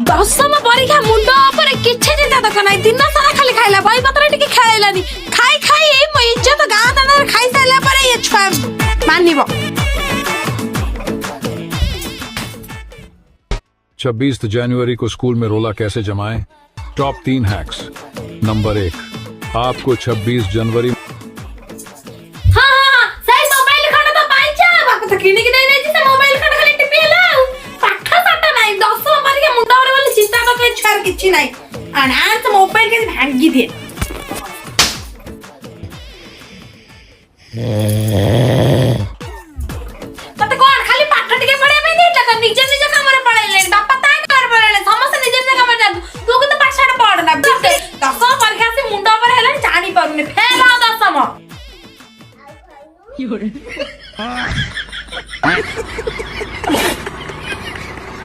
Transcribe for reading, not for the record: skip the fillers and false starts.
दशम परीक्षा मुंड पर किछि चिंता तक नाही दिन सारा खाली खाइला भाई पत्र टिके खाइलानी खाई खाई ए म इज्जत गां दाना खाई साइला पर ये छुआ मानिबो। 26 जनवरी को स्कूल में रोला कैसे जमाएं? Top 3 hacks. नंबर 1, आपको 26 जनवरी हां सही मोबाइल खंड तो पाइचा बाप तो किनी के नै जे मोबाइल खंड खाली टिपिला पाठ साटा नाही दशम परीक्षा मुंड पर बोली चिंता तो के छार किछि नाही अनाथ मोबाइल के भांगी दे तते कोन खाली पाठ टिके पढे में दे लगा निजे निजे काम रे पढाइले बापा ता कर पढाइले समस्त निजे निजे काम जा तू के तो पाठ साटा पढ ना बिते दशम परीक्षा से मुंड पर हेला जानी पारुने फेल आ दशम